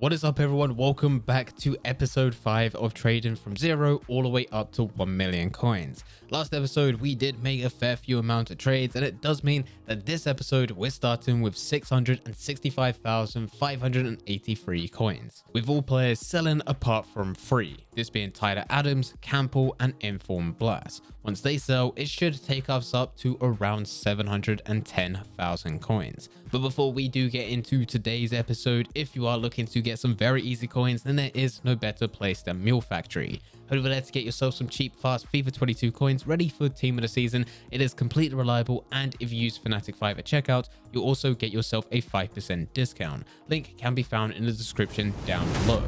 What is up, everyone? Welcome back to episode 5 of trading from 0 all the way up to 1 million coins. Last episode we did make a fair few amount of trades, and it does mean that this episode we're starting with 665,583 coins, with all players selling apart from 3, this being Tyler Adams, Campbell and Informed Blast. Once they sell, it should take us up to around 710,000 coins. But before we do get into today's episode, if you are looking to get some very easy coins, then there is no better place than Mule Factory. Head over there to get yourself some cheap, fast FIFA 22 coins ready for team of the season. It is completely reliable, and if you use Fnatic5 at checkout, you'll also get yourself a 5% discount. Link can be found in the description down below.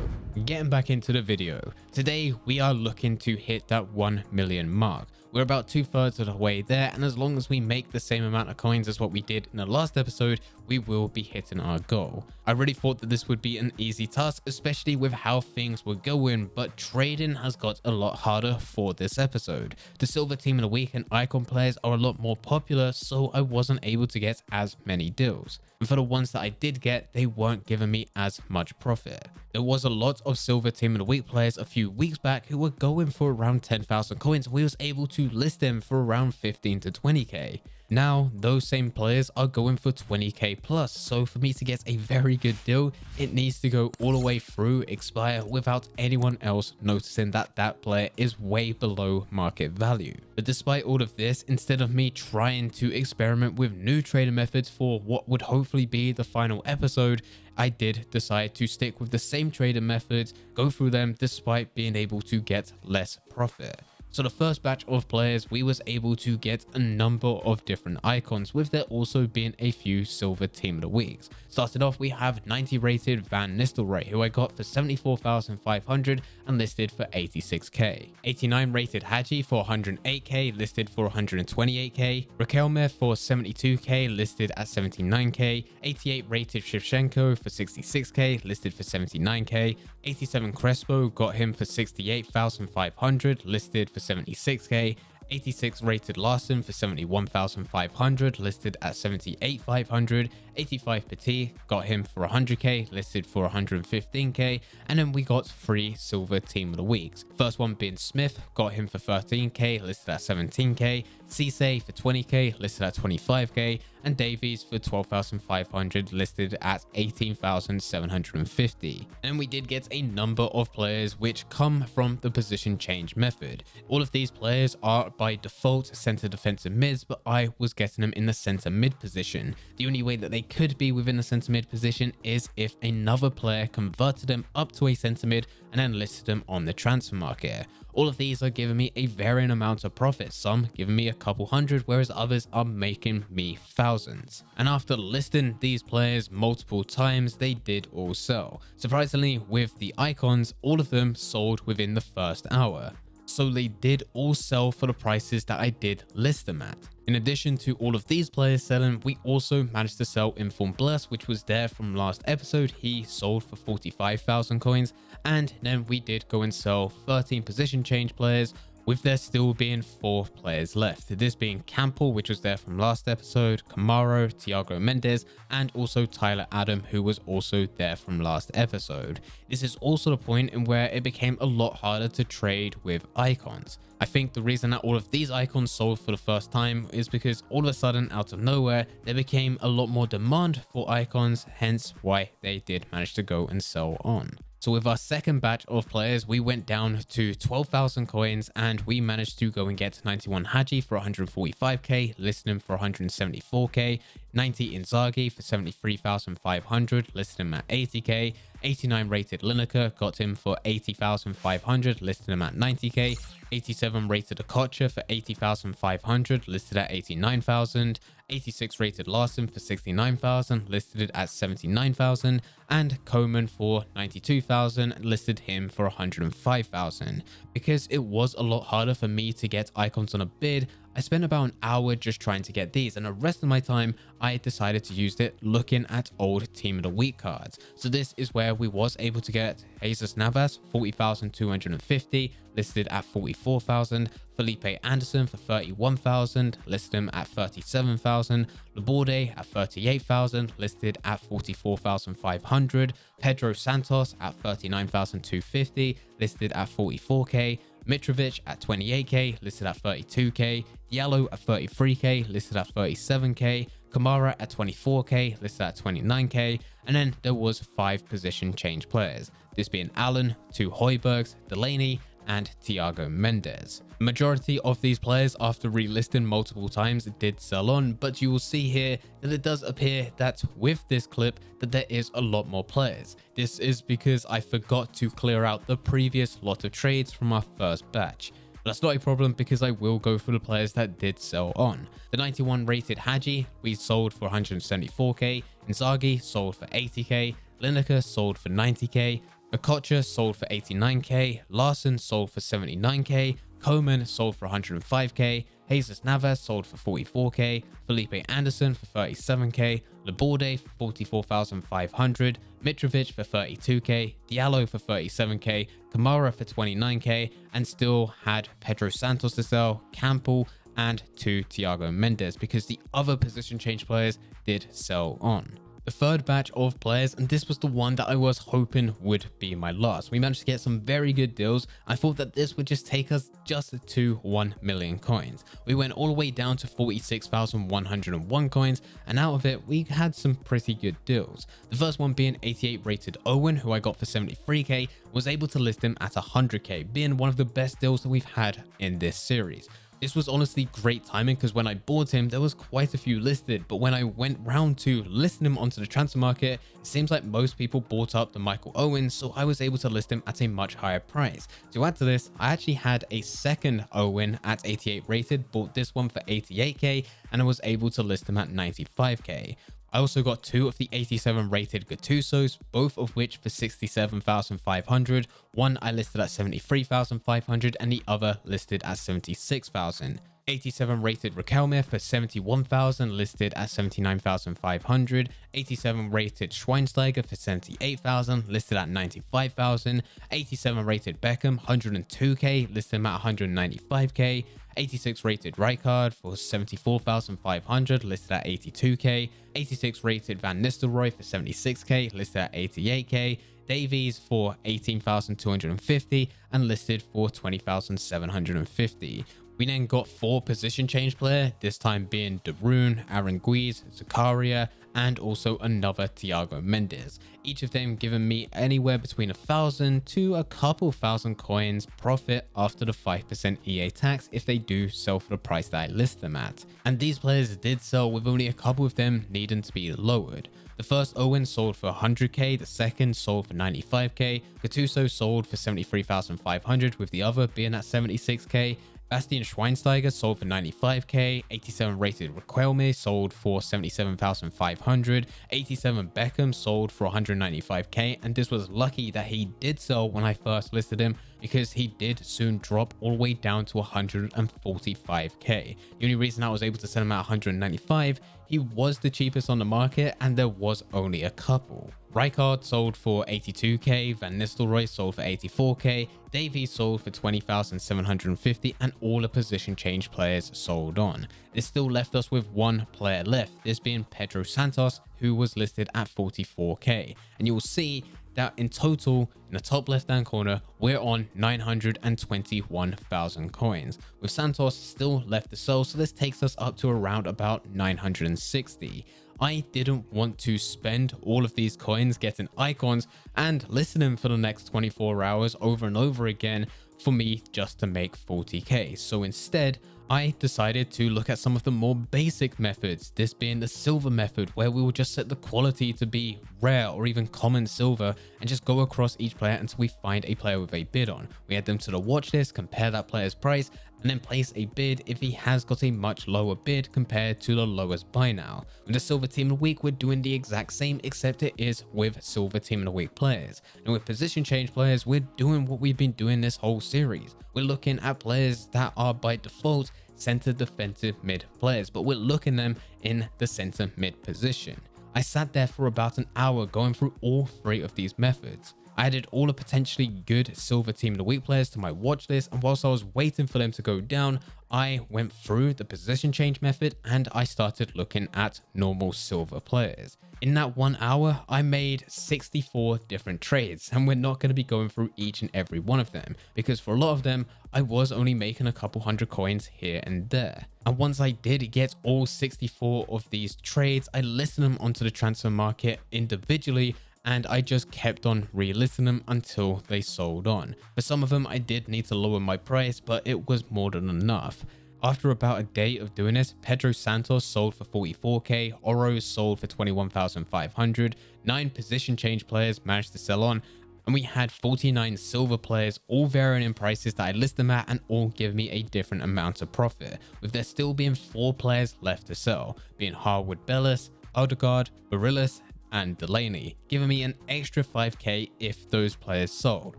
Getting back into the video, today we are looking to hit that 1 million mark. We're about 2/3 of the way there, and as long as we make the same amount of coins as what we did in the last episode, we will be hitting our goal. I really thought that this would be an easy task, especially with how things were going, but trading has got a lot harder for this episode. The silver team of the week and icon players are a lot more popular, so I wasn't able to get as many deals. And for the ones that I did get, they weren't giving me as much profit. There was a lot of silver team of the week players a few weeks back who were going for around 10,000 coins. We was able to list them for around 15 to 20k. Now those same players are going for 20k plus, so for me to get a very good deal, it needs to go all the way through expire without anyone else noticing that that player is way below market value. But despite all of this, instead of me trying to experiment with new trading methods for what would hopefully be the final episode, I did decide to stick with the same trading methods, go through them despite being able to get less profit. So the first batch of players, we was able to get a number of different icons, with there also being a few silver team of the weeks. Started off, we have 90 rated Van Nistelrooy, who I got for 74,500 and listed for 86k. 89 rated Hadji for 108k, listed for 128k. Raquelme for 72k, listed at 79k. 88 rated Shevchenko for 66k, listed for 79k. 87 Crespo, got him for 68,500, listed for 76k. 86 rated Larson for 71,500, listed at 78,500. 85 Petit, got him for 100k, listed for 115k. And then we got 3 silver team of the weeks. First one being Smith, got him for 13k, listed at 17k. Cisse for 20k, listed at 25k. And Davies for 12,500, listed at 18,750. And we did get a number of players which come from the position change method. All of these players are by default center defensive mids, but I was getting them in the center mid position. The only way that they could be within the center mid position is if another player converted them up to a center mid and then listed them on the transfer market. All of these are giving me a varying amount of profit, some giving me a couple hundred, whereas others are making me thousands. And after listing these players multiple times, they did all sell. Surprisingly, with the icons, all of them sold within the first hour. So they did all sell for the prices that I did list them at. In addition to all of these players selling, we also managed to sell Informed Blast, which was there from last episode. He sold for 45,000 coins. And then we did go and sell 13 position change players, with there still being 4 players left. This being Campbell, which was there from last episode, Camaro, Thiago Mendes, and also Tyler Adam, who was also there from last episode. This is also the point in where it became a lot harder to trade with icons. I think the reason that all of these icons sold for the first time is because all of a sudden, out of nowhere, there became a lot more demand for icons, hence why they did manage to go and sell on. So with our second batch of players, we went down to 12,000 coins, and we managed to go and get 91 Hadji for 145k, listing him for 174k. 90 Inzaghi for 73,500, listed him at 80k. 89 rated Lineker, got him for 80,500, listed him at 90k. 87 rated Okocha for 80,500, listed at 89,000. 86 rated Larson for 69,000, listed at 79,000. And Coman for 92,000, listed him for 105,000. Because it was a lot harder for me to get icons on a bid, I spent about an hour just trying to get these, and the rest of my time I decided to use it looking at old team of the week cards. So this is where we was able to get Jesus Navas 40,250, listed at 44,000. Felipe Anderson for 31,000, listed him at 37,000. Laborde at 38,000, listed at 44,500. Pedro Santos at 39,250, listed at 44k. Mitrovic at 28k, listed at 32k. Diallo at 33k, listed at 37k. Kamara at 24k, listed at 29k. And then there was 5 position change players, this being Allen, 2 Højbjergs, Delaney, and Thiago Mendes. The majority of these players, after relisting multiple times, did sell on, but you will see here that it does appear that with this clip that there is a lot more players. This is because I forgot to clear out the previous lot of trades from our first batch. But that's not a problem because I will go through the players that did sell on. The 91 rated Hadji, we sold for 174k. Inzaghi sold for 80k. Lineker sold for 90k. Okocha sold for 89k. Larson sold for 79k. Koeman sold for 105k. Jesus Navas sold for 44k. Felipe Anderson for 37k. Laborde for 44,500. Mitrovic for 32k. Diallo for 37k. Kamara for 29k. And still had Pedro Santos to sell, Campbell, and 2 Thiago Mendes because the other position change players did sell on. The third batch of players, and this was the one that I was hoping would be my last. We managed to get some very good deals. I thought that this would just take us just to 1 million coins. We went all the way down to 46,101 coins, and out of it we had some pretty good deals. The first one being 88 rated Owen, who I got for 73k, was able to list him at 100k, being one of the best deals that we've had in this series. This was honestly great timing because when I bought him, there was quite a few listed, but when I went round to listing him onto the transfer market, it seems like most people bought up the Michael Owen, so I was able to list him at a much higher price. To add to this, I actually had a second Owen at 88 rated, bought this one for 88k, and I was able to list him at 95k. I also got 2 of the 87 rated Gattusos, both of which for 67,500. One I listed at 73,500 and the other listed at 76,000. 87 rated Riquelme for 71,000, listed at 79,500. 87 rated Schweinsteiger for 78,000, listed at 95,000. 87 rated Beckham, 102k, listed at 195k. 86 rated Rijkaard for 74,500, listed at 82k. 86 rated Van Nistelrooy for 76k, listed at 88k. Davies for 18,250 and listed for 20,750. We then got 4 position change player, this time being De Bruyne, Aranguiz, Zakaria, and also another Thiago Mendes. Each of them giving me anywhere between 1,000 to a couple thousand coins profit after the 5% EA tax if they do sell for the price that I list them at. And these players did sell with only a couple of them needing to be lowered. The first Owen sold for 100k, the second sold for 95k, Gattuso sold for 73,500 with the other being at 76k. Bastian Schweinsteiger sold for 95k, 87 rated Riquelme sold for 77,500, 87 Beckham sold for 195k, and this was lucky that he did sell when I first listed him because he did soon drop all the way down to 145k. The only reason I was able to sell him at 195, he was the cheapest on the market and there was only a couple. Rijkaard sold for 82k, Van Nistelrooy sold for 84k, Davies sold for 20,750, and all the position change players sold on. This still left us with 1 player left, this being Pedro Santos, who was listed at 44k. And you will see that in total, in the top left hand corner, we're on 921,000 coins, with Santos still left to sell, so this takes us up to around about 960. I didn't want to spend all of these coins getting icons and listening for the next 24 hours over and over again for me just to make 40k. So instead, I decided to look at some of the more basic methods, this being the silver method, where we will just set the quality to be rare or even common silver and just go across each player until we find a player with a bid on. We add them to the watch list, compare that player's price, and then place a bid if he has got a much lower bid compared to the lowest buy now. With the silver team of the week, we're doing the exact same, except it is with silver team of the week players. And with position change players, we're doing what we've been doing this whole series. We're looking at players that are by default center defensive mid players, but we're looking them in the center mid position. I sat there for about an hour going through all 3 of these methods. I added all the potentially good silver team of the week players to my watch list, and whilst I was waiting for them to go down, I went through the position change method and I started looking at normal silver players. In that 1 hour, I made 64 different trades, and we're not going to be going through each and every one of them because for a lot of them, I was only making a couple hundred coins here and there. And once I did get all 64 of these trades, I listed them onto the transfer market individually, and I just kept on relisting them until they sold on. For some of them, I did need to lower my price, but it was more than enough. After about a day of doing this, Pedro Santos sold for 44k, Oro sold for 21,500, 9 position change players managed to sell on, and we had 49 silver players, all varying in prices that I list them at and all give me a different amount of profit, with there still being 4 players left to sell, being Harwood Bellis, Odegaard, Barillas, and Delaney, giving me an extra 5k if those players sold.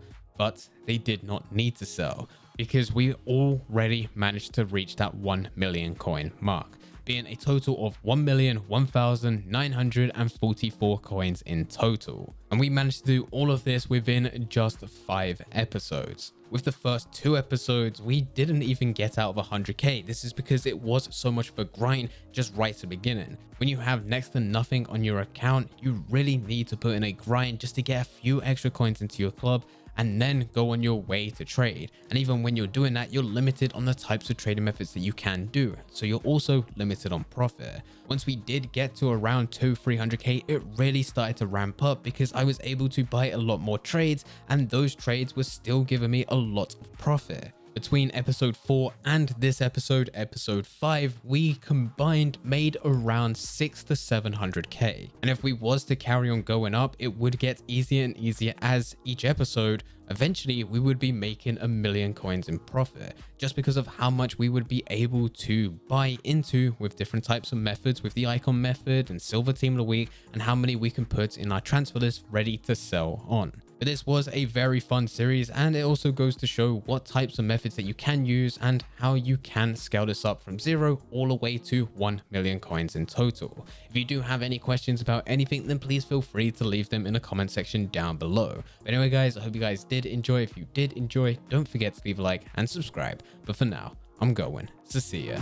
But they did not need to sell because we already managed to reach that 1 million coin mark, being a total of 1,001,944 coins in total. And we managed to do all of this within just 5 episodes. With the first 2 episodes, we didn't even get out of 100k. This is because it was so much of a grind just right at the beginning. When you have next to nothing on your account, you really need to put in a grind just to get a few extra coins into your club and then go on your way to trade. And even when you're doing that, you're limited on the types of trading methods that you can do, so you're also limited on profit. Once we did get to around 200-300k, it really started to ramp up because I was able to buy a lot more trades, and those trades were still giving me a lot of profit. Between episode 4 and this episode, episode 5, we combined made around 600 to 700k. And if we was to carry on going up, it would get easier and easier as each episode, eventually we would be making 1 million coins in profit just because of how much we would be able to buy into with different types of methods, with the icon method and silver team of the week, and how many we can put in our transfer list ready to sell on. But this was a very fun series, and it also goes to show what types of methods that you can use and how you can scale this up from 0 all the way to 1 million coins in total. If you do have any questions about anything, then please feel free to leave them in the comment section down below. But anyway guys, I hope you guys did enjoy. If you did enjoy, don't forget to leave a like and subscribe. But for now, I'm going. So see ya.